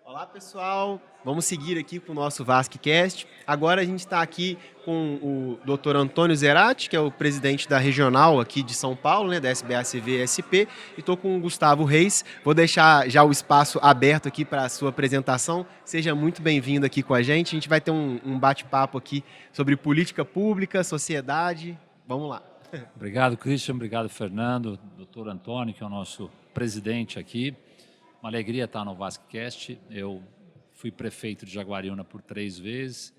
Olá, pessoal. Vamos seguir aqui com o nosso VasqueCast. Agora a gente está aqui com o Dr. Antônio Zerati, que é o presidente da regional aqui de São Paulo, né, da SBACV-SP, e estou com o Gustavo Reis. Vou deixar já o espaço aberto aqui para a sua apresentação. Seja muito bem-vindo aqui com a gente. A gente vai ter um bate-papo aqui sobre política pública, sociedade. Vamos lá. Obrigado, Christian. Obrigado, Fernando. Doutor Antônio, que é o nosso presidente aqui. Uma alegria estar no VasqueCast. Eu fui prefeito de Jaguariúna por 3 vezes,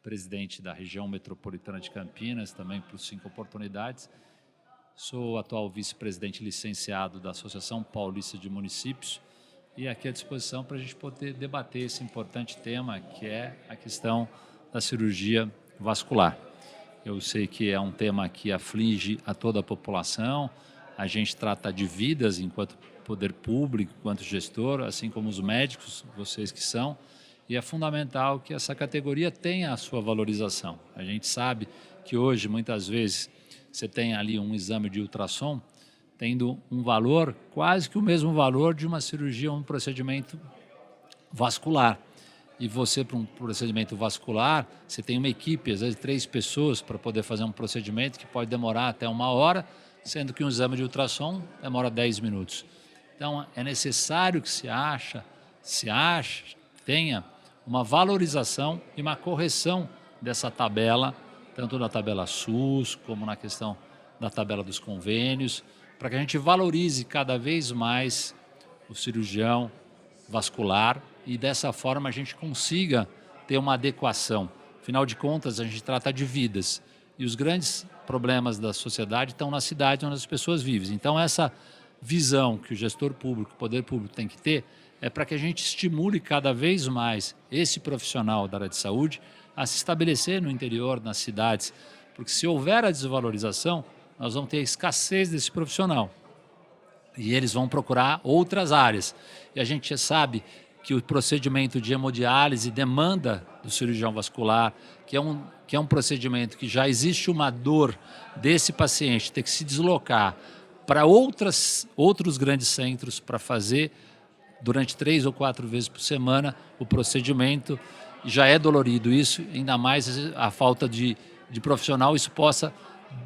presidente da região metropolitana de Campinas, também por 5 oportunidades. Sou atual vice-presidente licenciado da Associação Paulista de Municípios e aqui à disposição para a gente poder debater esse importante tema, que é a questão da cirurgia vascular. Eu sei que é um tema que aflige a toda a população. A gente trata de vidas enquanto poder público, enquanto gestor, assim como os médicos, vocês que são, e é fundamental que essa categoria tenha a sua valorização. A gente sabe que hoje, muitas vezes, você tem ali um exame de ultrassom tendo um valor, quase que o mesmo valor de uma cirurgia ou um procedimento vascular. E você, para um procedimento vascular, você tem uma equipe, às vezes 3 pessoas, para poder fazer um procedimento que pode demorar até 1 hora, sendo que um exame de ultrassom demora 10 minutos. Então, é necessário que tenha uma valorização e uma correção dessa tabela, tanto na tabela SUS, como na questão da tabela dos convênios, para que a gente valorize cada vez mais o cirurgião vascular e dessa forma a gente consiga ter uma adequação. Afinal de contas, a gente trata de vidas e os grandes problemas da sociedade estão na cidade onde as pessoas vivem. Então, essa visão que o gestor público, o poder público tem que ter é para que a gente estimule cada vez mais esse profissional da área de saúde a se estabelecer no interior, nas cidades, porque se houver a desvalorização, nós vamos ter a escassez desse profissional e eles vão procurar outras áreas. E a gente sabe que o procedimento de hemodiálise demanda do cirurgião vascular, que é um procedimento que já existe uma dor desse paciente ter que se deslocar para outros grandes centros para fazer durante 3 ou 4 vezes por semana o procedimento. Já é dolorido isso, ainda mais a falta de profissional, isso possa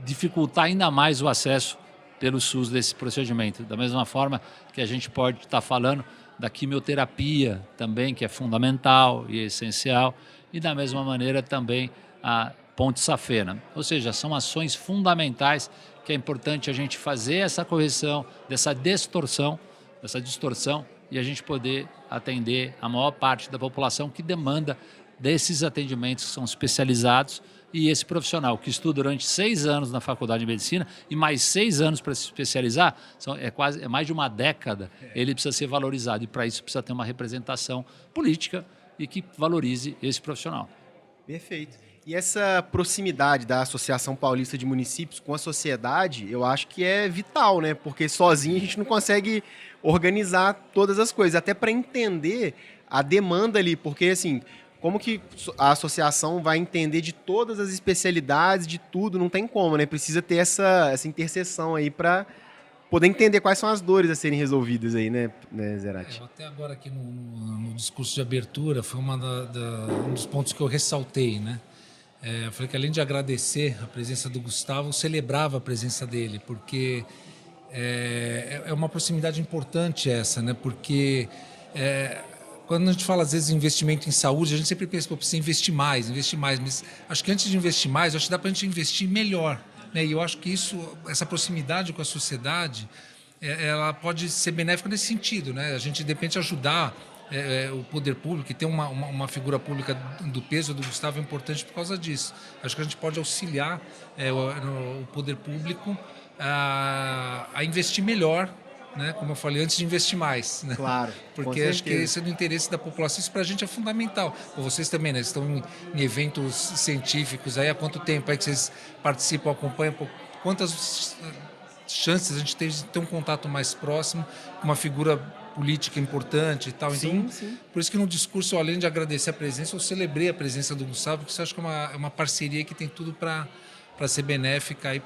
dificultar ainda mais o acesso pelo SUS desse procedimento. Da mesma forma que a gente pode estar falando da quimioterapia também, que é fundamental e essencial, e da mesma maneira também a ponte safena. Ou seja, são ações fundamentais que é importante a gente fazer essa correção, dessa distorção, e a gente poder atender a maior parte da população que demanda desses atendimentos que são especializados e esse profissional que estuda durante 6 anos na faculdade de medicina e mais 6 anos para se especializar, é mais de uma década, ele precisa ser valorizado e para isso precisa ter uma representação política e que valorize esse profissional. Perfeito. E essa proximidade da Associação Paulista de Municípios com a sociedade, eu acho que é vital, né? Porque sozinho a gente não consegue organizar todas as coisas, até para entender a demanda ali, porque assim, como que a associação vai entender de todas as especialidades, de tudo, não tem como, né? Precisa ter essa interseção aí para poder entender quais são as dores a serem resolvidas aí, né Zerati? Até agora aqui no discurso de abertura foi um dos pontos que eu ressaltei, né? Eu falei que além de agradecer a presença do Gustavo, eu celebrava a presença dele, porque é uma proximidade importante essa, né? Porque quando a gente fala às vezes em investimento em saúde, a gente sempre pensa, precisa investir mais, mas acho que antes de investir mais, acho que dá para a gente investir melhor, né? E eu acho que essa proximidade com a sociedade, ela pode ser benéfica nesse sentido, né? A gente de repente ajudar o poder público, e ter uma figura pública do peso do Gustavo é importante por causa disso. Acho que a gente pode auxiliar o poder público a investir melhor, né? Como eu falei, antes de investir mais, né? Claro. Porque acho que esse é do interesse da população, isso para a gente é fundamental. Vocês também, né? Estão em eventos científicos aí há quanto tempo é que vocês participam, acompanham? Quantas chances a gente tem de ter um contato mais próximo com uma figura política importante e tal? Então, sim. por isso que no discurso, além de agradecer a presença, eu celebrei a presença do Gustavo, porque eu acho que é uma parceria que tem tudo para para ser benéfica aí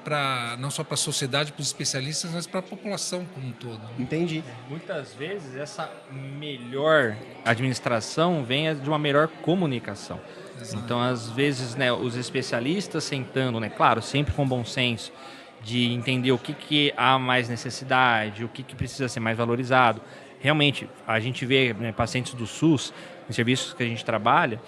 não só para a sociedade, para os especialistas, mas para a população como um todo. Entendi. Muitas vezes essa melhor administração vem de uma melhor comunicação. Exato. Então, às vezes, né, os especialistas sentando, né, claro, sempre com bom senso, de entender o que há mais necessidade, o que precisa ser mais valorizado. Realmente, a gente vê, né, pacientes do SUS, em serviços que a gente trabalha,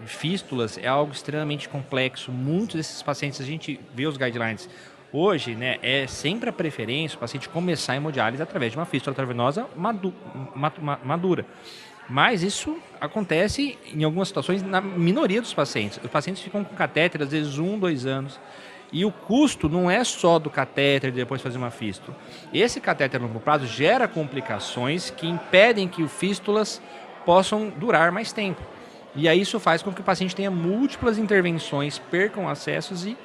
fístulas é algo extremamente complexo. Muitos desses pacientes, a gente vê os guidelines hoje, né, é sempre a preferência o paciente começar a hemodiálise através de uma fístula intravenosa madura. Mas isso acontece em algumas situações na minoria dos pacientes. Os pacientes ficam com catéter às vezes 1, 2 anos. E o custo não é só do catéter de depois fazer uma fístula. Esse catéter a longo prazo gera complicações que impedem que os fístulas possam durar mais tempo. E aí isso faz com que o paciente tenha múltiplas intervenções, percam acessos e,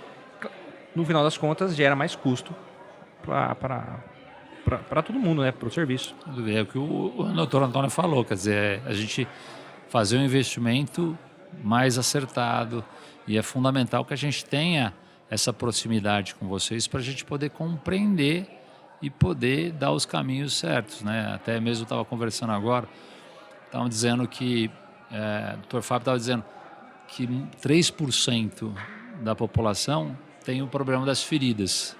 no final das contas, gera mais custo para todo mundo, né? Para o serviço. É o que o doutor Antônio falou, quer dizer, a gente fazer um investimento mais acertado, e é fundamental que a gente tenha essa proximidade com vocês para a gente poder compreender e poder dar os caminhos certos, né? Até mesmo estava conversando agora, estavam dizendo que, o Dr. Fábio estava dizendo que 3% da população tem o problema das feridas.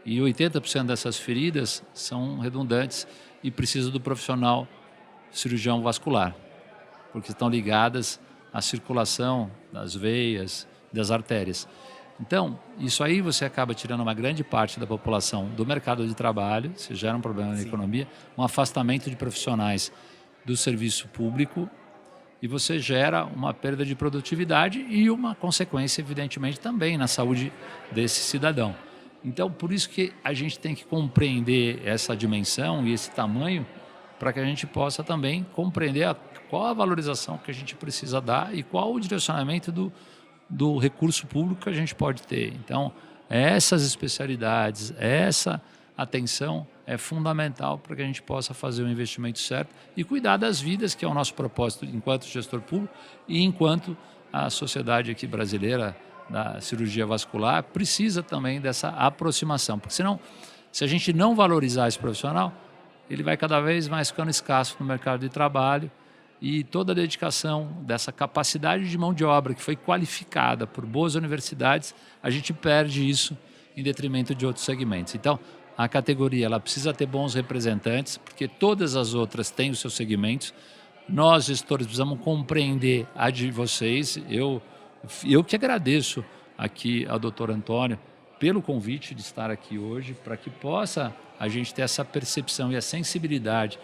E 80% dessas feridas são redundantes e precisam do profissional cirurgião vascular, porque estão ligadas à circulação das veias, das artérias. Então, isso aí você acaba tirando uma grande parte da população do mercado de trabalho, você gera um problema na economia, um afastamento de profissionais do serviço público, e você gera uma perda de produtividade e uma consequência, evidentemente, também na saúde desse cidadão. Então, por isso que a gente tem que compreender essa dimensão e esse tamanho para que a gente possa também compreender qual a valorização que a gente precisa dar e qual o direcionamento do recurso público que a gente pode ter. Então, essas especialidades, essa atenção é fundamental para que a gente possa fazer o investimento certo e cuidar das vidas, que é o nosso propósito enquanto gestor público e enquanto a sociedade aqui brasileira da cirurgia vascular precisa também dessa aproximação, porque senão, se a gente não valorizar esse profissional, ele vai cada vez mais ficando escasso no mercado de trabalho, e toda a dedicação dessa capacidade de mão de obra que foi qualificada por boas universidades, a gente perde isso em detrimento de outros segmentos. Então, a categoria ela precisa ter bons representantes, porque todas as outras têm os seus segmentos. Nós, gestores, precisamos compreender a de vocês. Eu que agradeço aqui ao doutor Antônio pelo convite de estar aqui hoje, para que possa a gente ter essa percepção e a sensibilidade,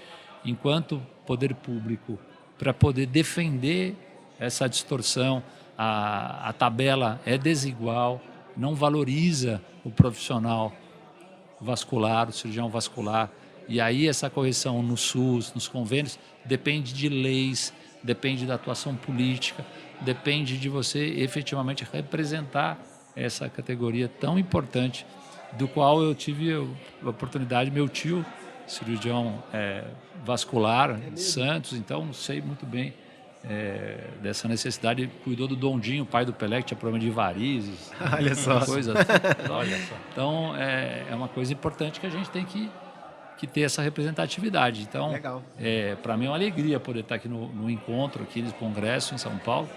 enquanto poder público, para poder defender essa distorção. A tabela é desigual, não valoriza o profissional vascular, o cirurgião vascular, e aí essa correção no SUS, nos convênios, depende de leis, depende da atuação política, depende de você efetivamente representar essa categoria tão importante, do qual eu tive a oportunidade, meu tio, cirurgião vascular de Santos, então sei muito bem dessa necessidade. Cuidou do Dondinho, pai do Pelé, que tinha problema de varizes. Olha só. Olha só. Então, é uma coisa importante que a gente tem que ter essa representatividade. Então, para mim é uma alegria poder estar aqui no encontro, aqui no Congresso, em São Paulo,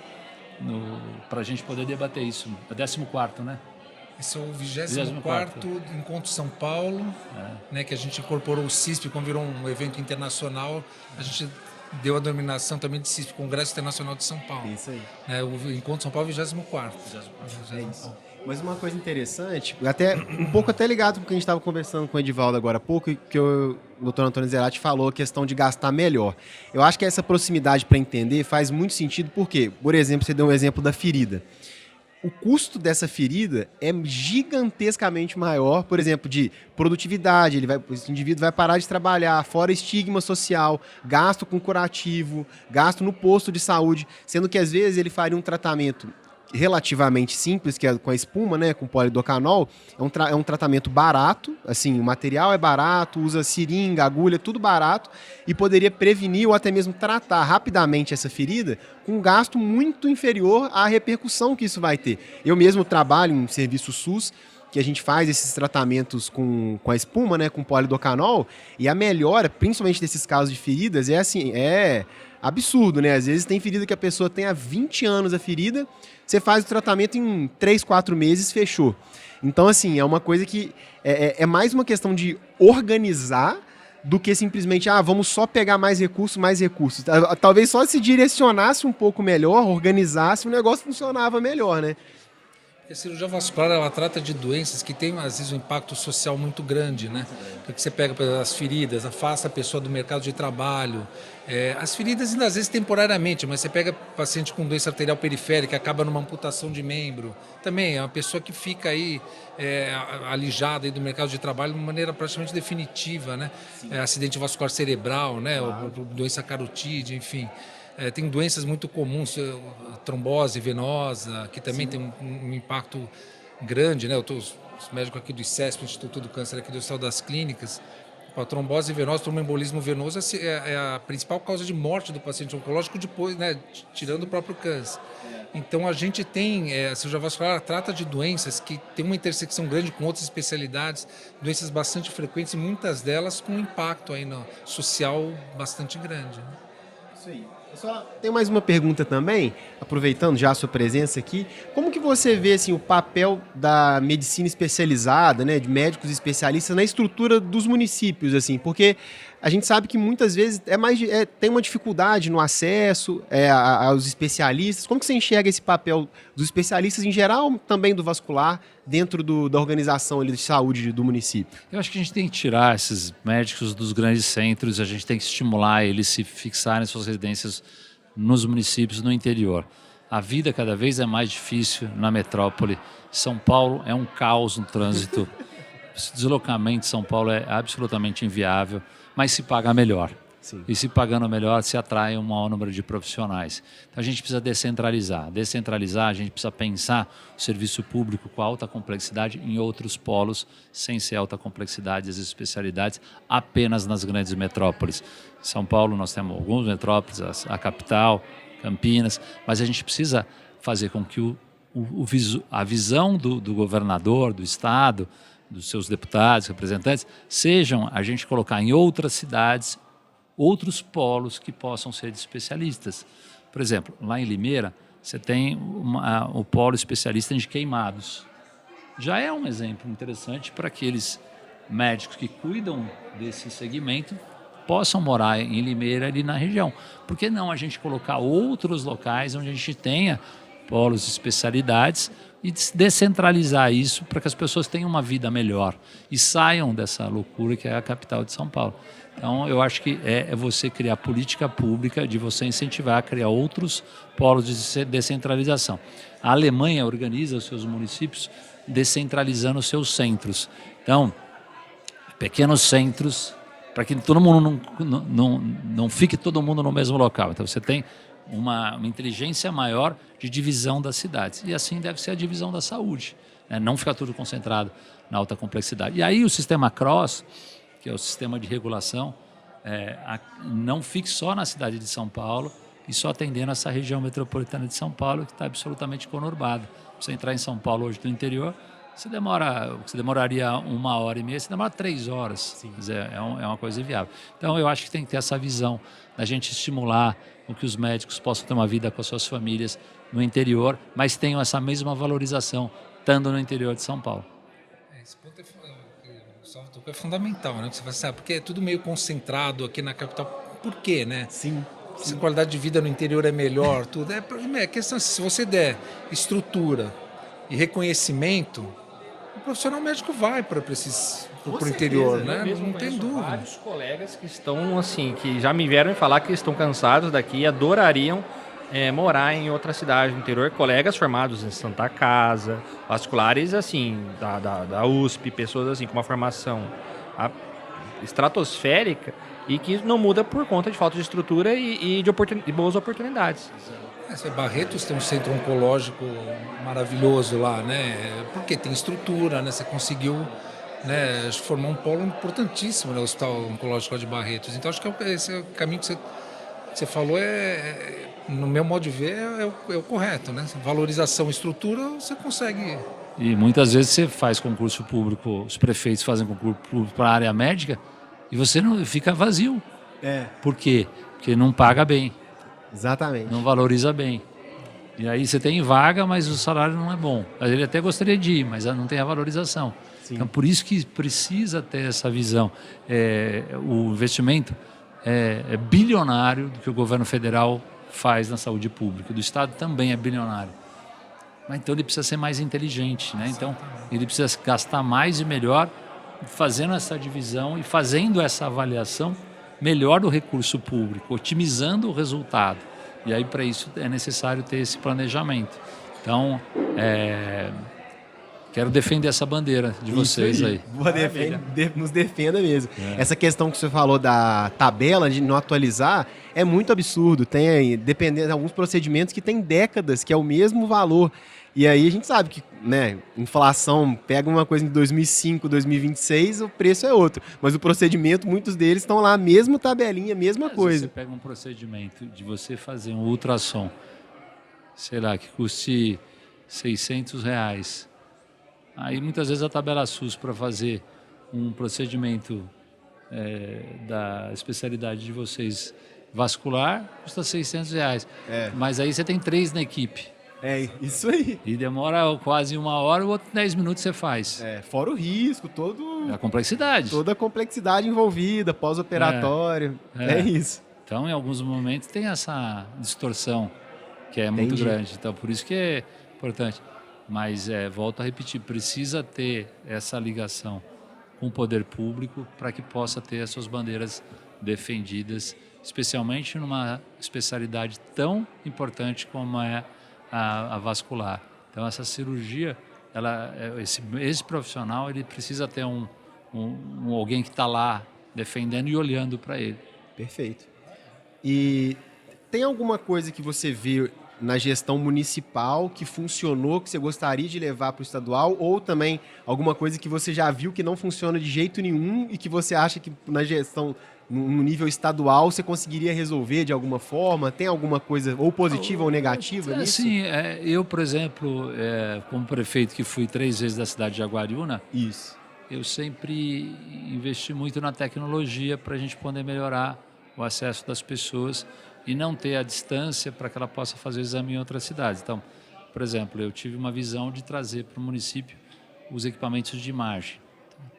para a gente poder debater isso. É o 14º, né? Esse é o 24º Encontro São Paulo, né, que a gente incorporou o CISP, como virou um evento internacional, a gente deu a denominação também de CISP, Congresso Internacional de São Paulo. Isso aí. O Encontro São Paulo é o 24º. É isso. Mas uma coisa interessante, um pouco ligado com o que a gente estava conversando com o Edivaldo agora há pouco, que o doutor Antônio Zerati falou, a questão de gastar melhor. Eu acho que essa proximidade para entender faz muito sentido, porque, por exemplo, você deu um exemplo da ferida. O custo dessa ferida é gigantescamente maior, por exemplo, de produtividade, esse indivíduo vai parar de trabalhar, fora estigma social, gasto com curativo, gasto no posto de saúde, sendo que às vezes ele faria um tratamento relativamente simples, que é com a espuma, né, com polidocanol, é um tratamento barato, assim, o material é barato, usa seringa, agulha, tudo barato, e poderia prevenir ou até mesmo tratar rapidamente essa ferida com um gasto muito inferior à repercussão que isso vai ter. Eu mesmo trabalho em serviço SUS, que a gente faz esses tratamentos com a espuma, né, com polidocanol, e a melhora, principalmente desses casos de feridas, é assim, é absurdo, né? Às vezes tem ferida que a pessoa tem há 20 anos a ferida, você faz o tratamento em 3, 4 meses, fechou. Então, assim, é uma coisa que é mais uma questão de organizar do que simplesmente, vamos só pegar mais recursos, mais recursos. Talvez só se direcionasse um pouco melhor, organizasse, o negócio funcionava melhor, né? A cirurgia vascular, ela trata de doenças que têm, às vezes, um impacto social muito grande, né? Porque você pega por exemplo, as feridas, afasta a pessoa do mercado de trabalho. As feridas, ainda às vezes, temporariamente, mas você pega paciente com doença arterial periférica, acaba numa amputação de membro. Também é uma pessoa que fica aí alijada aí do mercado de trabalho de uma maneira praticamente definitiva, né? Acidente vascular cerebral, né? Ou doença carotídea, enfim. Tem doenças muito comuns, trombose venosa, que também tem um impacto grande, né? Os médicos aqui do ICESP, Instituto do Câncer aqui do Hospital das Clínicas, a trombose venosa, tromboembolismo venoso é a principal causa de morte do paciente oncológico depois, né? Tirando o próprio câncer. Então a gente tem, a cirurgia vascular trata de doenças que tem uma intersecção grande com outras especialidades, doenças bastante frequentes e muitas delas com um impacto aí no social bastante grande. Né? Isso aí. Só tem mais uma pergunta também, aproveitando já a sua presença aqui. Como que você vê assim, o papel da medicina especializada, né, de médicos especialistas na estrutura dos municípios, assim? Porque a gente sabe que muitas vezes tem uma dificuldade no acesso aos especialistas. Como que você enxerga esse papel dos especialistas em geral, também do vascular, dentro da organização ali de saúde do município? Eu acho que a gente tem que tirar esses médicos dos grandes centros, a gente tem que estimular eles se fixarem suas residências nos municípios, no interior. A vida cada vez é mais difícil na metrópole. São Paulo é um caos no trânsito. O deslocamento de São Paulo é absolutamente inviável, mas se paga melhor. Sim. E se pagando melhor, se atrai um maior número de profissionais. Então a gente precisa descentralizar. Descentralizar, a gente precisa pensar o serviço público com alta complexidade em outros polos, sem ser alta complexidade, as especialidades, apenas nas grandes metrópoles. Em São Paulo nós temos algumas metrópoles, a capital, Campinas, mas a gente precisa fazer com que a visão do governador, do Estado, dos seus deputados, representantes, sejam a gente colocar em outras cidades outros polos que possam ser de especialistas. Por exemplo, lá em Limeira, você tem o polo especialista de queimados. Já é um exemplo interessante para aqueles médicos que cuidam desse segmento possam morar em Limeira, ali na região. Por que não a gente colocar outros locais onde a gente tenha polos de especialidades e descentralizar isso para que as pessoas tenham uma vida melhor e saiam dessa loucura que é a capital de São Paulo. Então, eu acho que é você criar política pública de você incentivar a criar outros polos de descentralização. A Alemanha organiza os seus municípios descentralizando os seus centros. Então, pequenos centros, para que todo mundo não fique todo mundo no mesmo local. Então, você tem uma inteligência maior de divisão das cidades. E assim deve ser a divisão da saúde, né? Não ficar tudo concentrado na alta complexidade. E aí o sistema CROSS, que é o sistema de regulação, não fique só na cidade de São Paulo e só atendendo essa região metropolitana de São Paulo, que está absolutamente conurbada. Você entrar em São Paulo hoje do interior, você demoraria 1h30, você demora 3 horas. Quer dizer, é uma coisa inviável. Então, eu acho que tem que ter essa visão da gente estimular com que os médicos possam ter uma vida com as suas famílias no interior, mas tenham essa mesma valorização, estando no interior de São Paulo. Esse ponto é fundamental, né? Você vai saber, porque é tudo meio concentrado aqui na capital. Por quê, né? Sim. Se a qualidade de vida no interior é melhor, tudo. É questão, se você der estrutura e reconhecimento, o profissional médico vai para o interior, né? Não tem dúvida. Vários colegas que estão assim, que já me vieram falar que estão cansados daqui e adorariam morar em outra cidade do interior. Colegas formados em Santa Casa, vasculares assim, da USP, pessoas assim com uma formação estratosférica e que não muda por conta de falta de estrutura e de boas oportunidades. Barretos tem um centro oncológico maravilhoso lá, né? Porque tem estrutura, né? Você conseguiu, né, formar um polo importantíssimo, né? O Hospital Oncológico de Barretos. Então acho que esse é o caminho que você falou, no meu modo de ver, é o correto, né? Valorização, estrutura, você consegue. E muitas vezes você faz concurso público, os prefeitos fazem concurso público para a área médica e você não fica vazio. Por quê? Porque não paga bem. Exatamente. Não valoriza bem. E aí você tem vaga, mas o salário não é bom. Ele até gostaria de ir, mas não tem a valorização. Sim. Então, por isso que precisa ter essa visão. O investimento é bilionário do que o governo federal faz na saúde pública. Do Estado também é bilionário. Mas então ele precisa ser mais inteligente, né? Então ele precisa gastar mais e melhor, fazendo essa divisão e fazendo essa avaliação melhor do recurso público, otimizando o resultado. E aí, para isso, é necessário ter esse planejamento. Então, quero defender essa bandeira de vocês aí. Nos defenda mesmo. Essa questão que você falou da tabela, de não atualizar, é muito absurdo. Tem aí, dependendo de alguns procedimentos que tem décadas, que é o mesmo valor. E aí a gente sabe que, né, inflação pega uma coisa em 2005, 2026, o preço é outro. Mas o procedimento, muitos deles estão lá, mesma tabelinha, mesma coisa. Você pega um procedimento de você fazer um ultrassom, sei lá, que custe R$600. Aí muitas vezes a tabela SUS para fazer um procedimento da especialidade de vocês vascular custa R$600. Mas aí você tem 3 na equipe. É, isso aí. E demora quase 1 hora, o outro 10 minutos você faz. Fora o risco, A complexidade. toda a complexidade envolvida, pós-operatório. É isso. Então, em alguns momentos, tem essa distorção que é muito grande. Então, por isso que é importante. Mas, volto a repetir, precisa ter essa ligação com o poder público para que possa ter as suas bandeiras defendidas, especialmente numa especialidade tão importante como é a vascular. Então, essa cirurgia, esse profissional, ele precisa ter alguém que está lá defendendo e olhando para ele. Perfeito. E tem alguma coisa que você vê na gestão municipal que funcionou, que você gostaria de levar para o estadual, ou também alguma coisa que você já viu que não funciona de jeito nenhum e que você acha que na gestão, no nível estadual, você conseguiria resolver de alguma forma? Tem alguma coisa ou positiva ou negativa nisso? Sim, eu, por exemplo, como prefeito que fui 3 vezes da cidade de Jaguariúna, Isso. eu sempre investi muito na tecnologia para a gente poder melhorar o acesso das pessoas e não ter a distância para que ela possa fazer o exame em outras cidades. Então, por exemplo, eu tive uma visão de trazer para o município os equipamentos de imagem,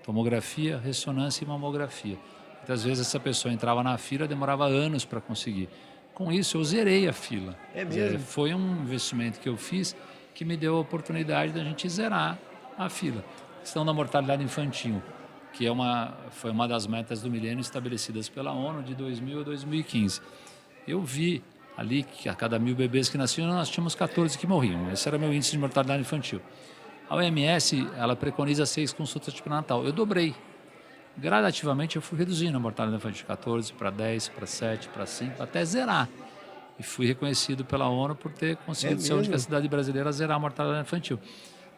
tomografia, ressonância e mamografia. Muitas vezes essa pessoa entrava na fila, demorava anos para conseguir. Com isso, eu zerei a fila. É mesmo? Foi um investimento que eu fiz que me deu a oportunidade da gente zerar a fila. A questão da mortalidade infantil, que foi uma das metas do milênio estabelecidas pela ONU de 2000 a 2015. Eu vi ali que a cada 1000 bebês que nasciam, nós tínhamos 14 que morriam. Esse era meu índice de mortalidade infantil. A OMS, ela preconiza 6 consultas de pré-natal. Eu dobrei. Gradativamente eu fui reduzindo a mortalidade infantil de 14 para 10, para 7, para 5, até zerar. E fui reconhecido pela ONU por ter conseguido ser a única cidade brasileira a zerar a mortalidade infantil.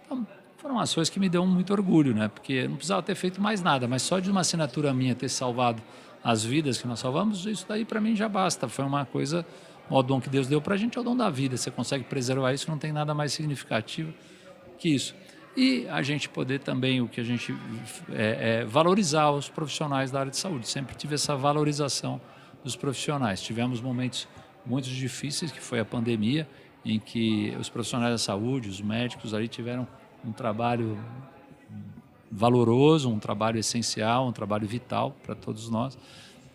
Então, foram ações que me dão muito orgulho, né? Porque não precisava ter feito mais nada, mas só de uma assinatura minha ter salvado as vidas que nós salvamos, isso daí para mim já basta. Foi uma coisa, o dom que Deus deu para a gente é o dom da vida. Você consegue preservar isso, não tem nada mais significativo que isso. E a gente poder também, o que a gente valorizar os profissionais da área de saúde. Sempre tive essa valorização dos profissionais. Tivemos momentos muito difíceis, que foi a pandemia, em que os profissionais da saúde, os médicos ali tiveram um trabalho valoroso, um trabalho essencial, um trabalho vital para todos nós.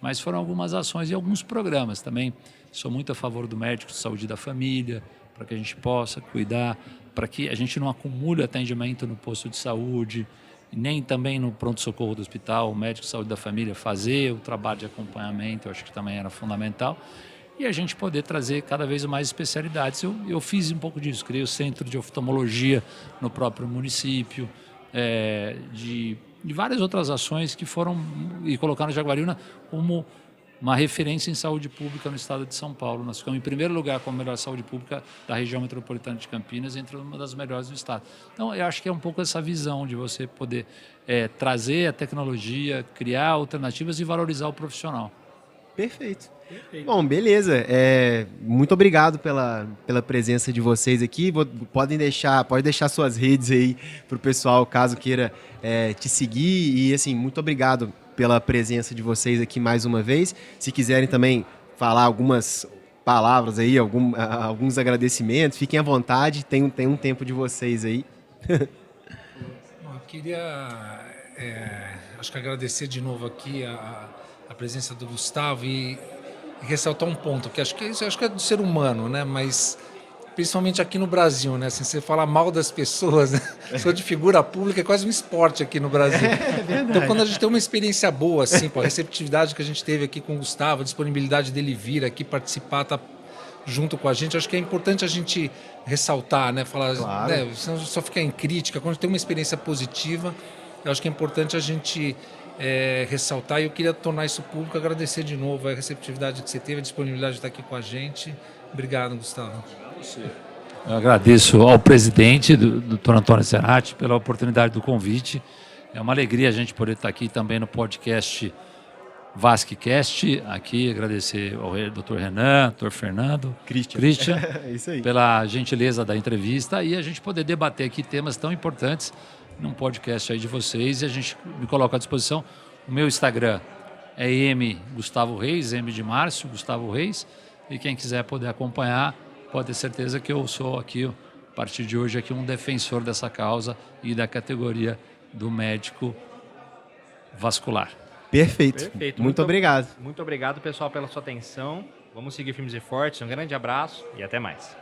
Mas foram algumas ações e alguns programas também. Sou muito a favor do médico de saúde da família, para que a gente possa cuidar, para que a gente não acumule atendimento no posto de saúde, nem também no pronto-socorro do hospital, o médico de saúde da família fazer o trabalho de acompanhamento, eu acho que também era fundamental, e a gente poder trazer cada vez mais especialidades. Eu fiz um pouco disso, criei o centro de oftalmologia no próprio município, de de várias outras ações que foram e colocaram Jaguariúna como uma referência em saúde pública no estado de São Paulo. Nós ficamos em primeiro lugar com a melhor saúde pública da região metropolitana de Campinas, entre uma das melhores do estado. Então, eu acho que é um pouco essa visão de você poder trazer a tecnologia, criar alternativas e valorizar o profissional. Perfeito. Bom, beleza. Muito obrigado pela presença de vocês aqui. Pode deixar suas redes aí para o pessoal, caso queira te seguir. E, assim, muito obrigado pela presença de vocês aqui mais uma vez. Se quiserem também falar algumas palavras aí, alguns agradecimentos, fiquem à vontade. Tem um tempo de vocês aí. Bom, eu queria acho que agradecer de novo aqui a presença do Gustavo e ressaltar um ponto, que acho que é do ser humano, né? Mas principalmente aqui no Brasil, né? Assim, você fala mal das pessoas, né? Sou de figura pública, é quase um esporte aqui no Brasil. Então, quando a gente tem uma experiência boa, assim, a receptividade que a gente teve aqui com o Gustavo, a disponibilidade dele vir aqui participar, tá junto com a gente, acho que é importante a gente ressaltar, né? Falar, claro. Né? Senão só ficar em crítica. Quando tem uma experiência positiva, eu acho que é importante a gente ressaltar, e eu queria tornar isso público, agradecer de novo a receptividade que você teve, a disponibilidade de estar aqui com a gente. Obrigado, Gustavo. Eu agradeço ao presidente, Dr. Antônio Serrati, pela oportunidade do convite. É uma alegria a gente poder estar aqui também no podcast VasqueCast, aqui agradecer ao Dr. Renan, Dr. Fernando, Christian, Isso aí. pela gentileza da entrevista e a gente poder debater aqui temas tão importantes num podcast aí de vocês, e a gente me coloca à disposição. O meu Instagram é M Gustavo Reis, M de Márcio, Gustavo Reis, e quem quiser poder acompanhar, pode ter certeza que eu sou aqui, a partir de hoje, aqui um defensor dessa causa e da categoria do médico vascular. Perfeito. Muito obrigado. Muito obrigado, pessoal, pela sua atenção. Vamos seguir firmes e fortes. Um grande abraço e até mais.